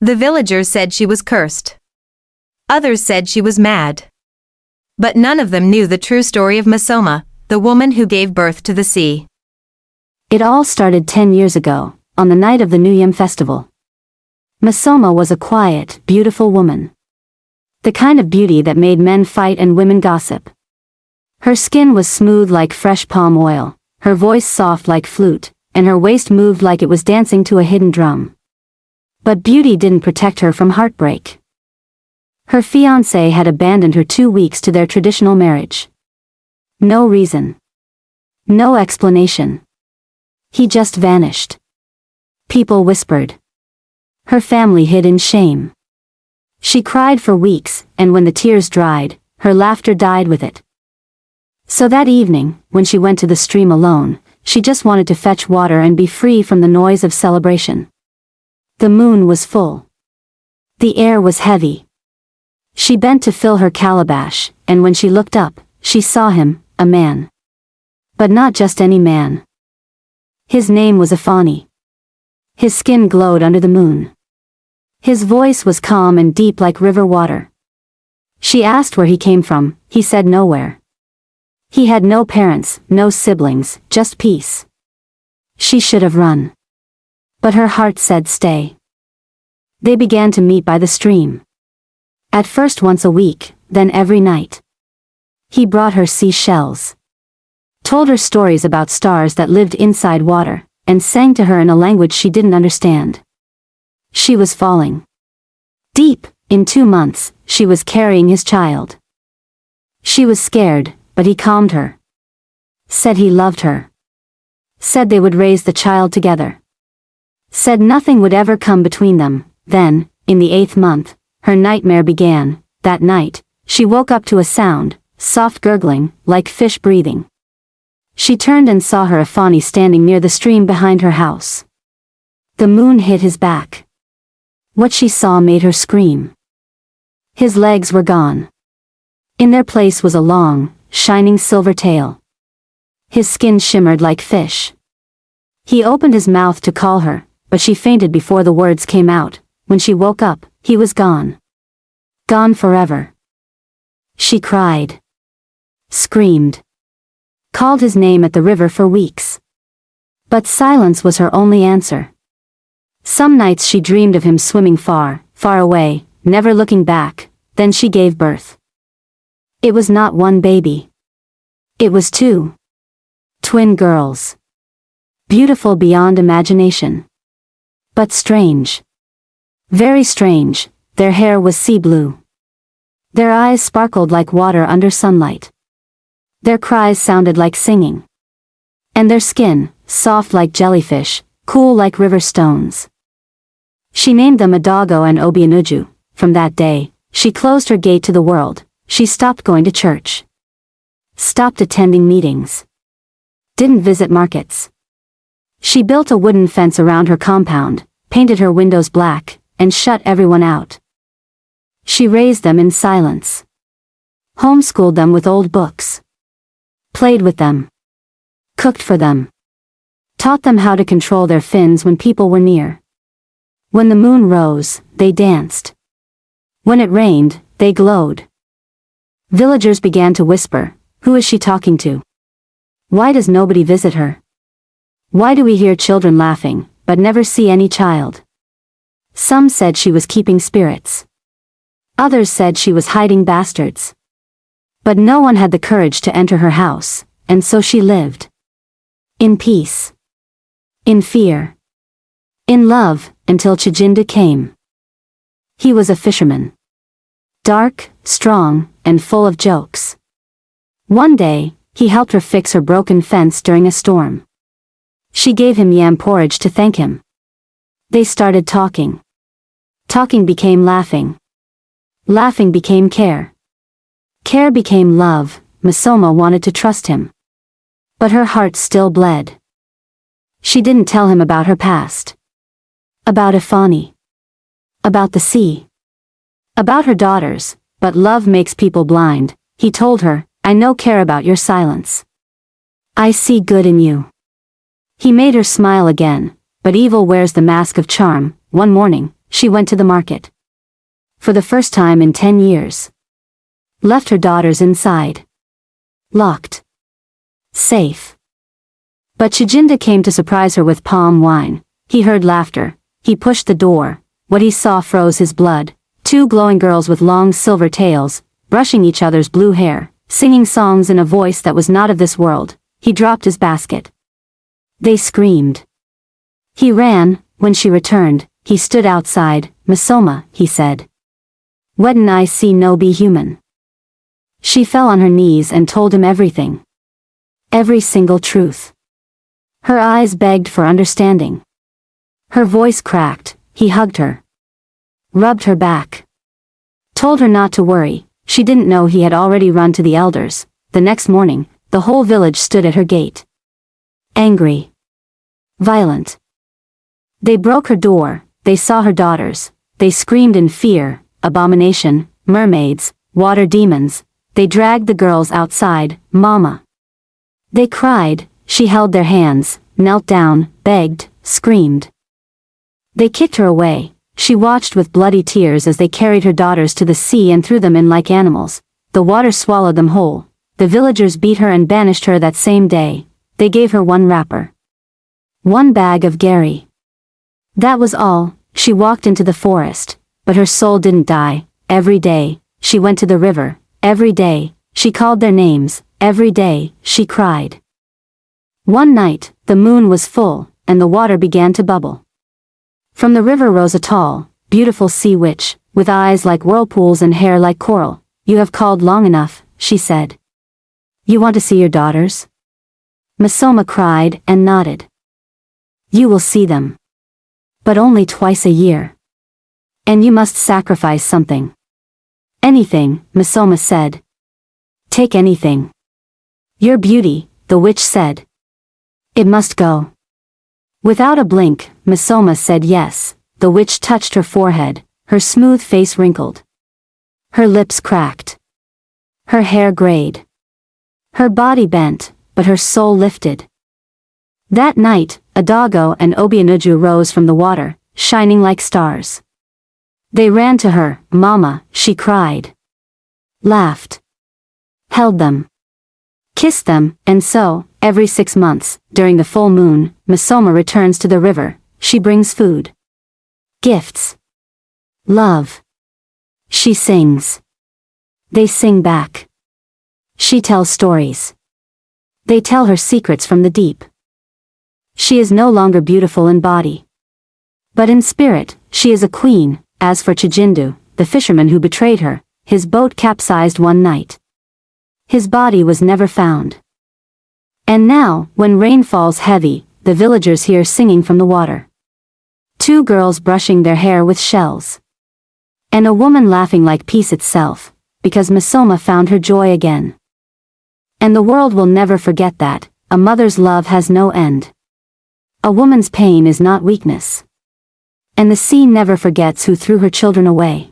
The villagers said she was cursed. Others said she was mad. But none of them knew the true story of Mmesoma, the woman who gave birth to the sea. It all started 10 years ago, on the night of the New Yam festival. Mmesoma was a quiet, beautiful woman. The kind of beauty that made men fight and women gossip. Her skin was smooth like fresh palm oil, her voice soft like flute, and her waist moved like it was dancing to a hidden drum. But beauty didn't protect her from heartbreak. Her fiancé had abandoned her 2 weeks to their traditional marriage. No reason. No explanation. He just vanished. People whispered. Her family hid in shame. She cried for weeks, and when the tears dried, her laughter died with it. So that evening, when she went to the stream alone, she just wanted to fetch water and be free from the noise of celebration. The moon was full. The air was heavy. She bent to fill her calabash, and when she looked up, she saw him, a man. But not just any man. His name was Afani. His skin glowed under the moon. His voice was calm and deep like river water. She asked where he came from, he said nowhere. He had no parents, no siblings, just peace. She should have run. But her heart said stay. They began to meet by the stream. At first once a week, then every night. He brought her seashells. Told her stories about stars that lived inside water, and sang to her in a language she didn't understand. She was falling. Deep, in 2 months, she was carrying his child. She was scared, but he calmed her. Said he loved her. Said they would raise the child together. Said nothing would ever come between them. Then, in the 8th month, her nightmare began. That night, she woke up to a sound, soft gurgling, like fish breathing. She turned and saw her Afani standing near the stream behind her house. The moon hit his back. What she saw made her scream. His legs were gone. In their place was a long, shining silver tail. His skin shimmered like fish. He opened his mouth to call her, but she fainted before the words came out. When she woke up, he was gone. Gone forever. She cried. Screamed. Called his name at the river for weeks. But silence was her only answer. Some nights she dreamed of him swimming far, far away, never looking back. Then she gave birth. It was not one baby. It was 2. Twin girls. Beautiful beyond imagination. But strange. Very strange, their hair was sea blue. Their eyes sparkled like water under sunlight. Their cries sounded like singing. And their skin, soft like jellyfish, cool like river stones. She named them Adago and Obianuju. From that day, she closed her gate to the world. She stopped going to church. Stopped attending meetings. Didn't visit markets. She built a wooden fence around her compound, painted her windows black, and shut everyone out. She raised them in silence. Homeschooled them with old books. Played with them. Cooked for them. Taught them how to control their fins when people were near. When the moon rose, they danced. When it rained, they glowed. Villagers began to whisper, who is she talking to? Why does nobody visit her? Why do we hear children laughing, but never see any child? Some said she was keeping spirits. Others said she was hiding bastards. But no one had the courage to enter her house, and so she lived. In peace. In fear. In love, until Chijinda came. He was a fisherman. Dark, strong, and full of jokes. One day, he helped her fix her broken fence during a storm. She gave him yam porridge to thank him. They started talking. Talking became laughing. Laughing became care. Care became love. Mmesoma wanted to trust him. But her heart still bled. She didn't tell him about her past. About Afani. About the sea. About her daughters, but love makes people blind. He told her, I no care about your silence. I see good in you. He made her smile again, but evil wears the mask of charm. One morning, she went to the market. For the first time in 10 years. Left her daughters inside. Locked. Safe. But Chijinda came to surprise her with palm wine. He heard laughter. He pushed the door. What he saw froze his blood. 2 glowing girls with long silver tails, brushing each other's blue hair, singing songs in a voice that was not of this world. He dropped his basket. They screamed. He ran. When she returned, he stood outside. "Mmesoma," he said. "Wetin I see no be human." She fell on her knees and told him everything. Every single truth. Her eyes begged for understanding. Her voice cracked. He hugged her. Rubbed her back. Told her not to worry. She didn't know he had already run to the elders. The next morning, the whole village stood at her gate. Angry. Violent. They broke her door. They saw her daughters. They screamed in fear. Abomination, mermaids, water demons. They dragged the girls outside. "Mama." They cried. She held their hands, knelt down, begged, screamed. They kicked her away. She watched with bloody tears as they carried her daughters to the sea and threw them in like animals. The water swallowed them whole. The villagers beat her and banished her that same day. They gave her 1 wrapper. 1 bag of gari. That was all. She walked into the forest, but her soul didn't die. Every day, she went to the river. Every day, she called their names. Every day, she cried. One night, the moon was full, and the water began to bubble. From the river rose a tall, beautiful sea witch, with eyes like whirlpools and hair like coral. "You have called long enough," she said. "You want to see your daughters?" Mmesoma cried and nodded. "You will see them. But only twice a year. And you must sacrifice something." "Anything," Mmesoma said. "Take anything." "Your beauty," the witch said. "It must go." Without a blink, Mmesoma said yes. The witch touched her forehead, her smooth face wrinkled. Her lips cracked. Her hair grayed. Her body bent, but her soul lifted. That night, Adago and Obianuju rose from the water, shining like stars. They ran to her. "Mama," she cried. Laughed. Held them. Kissed them, and so, every 6 months, during the full moon, Mmesoma returns to the river. She brings food. Gifts. Love. She sings. They sing back. She tells stories. They tell her secrets from the deep. She is no longer beautiful in body. But in spirit, she is a queen. As for Chijindu, the fisherman who betrayed her, his boat capsized one night. His body was never found. And now, when rain falls heavy, the villagers hear singing from the water. 2 girls brushing their hair with shells. And a woman laughing like peace itself, because Mmesoma found her joy again. And the world will never forget that, a mother's love has no end. A woman's pain is not weakness. And the sea never forgets who threw her children away.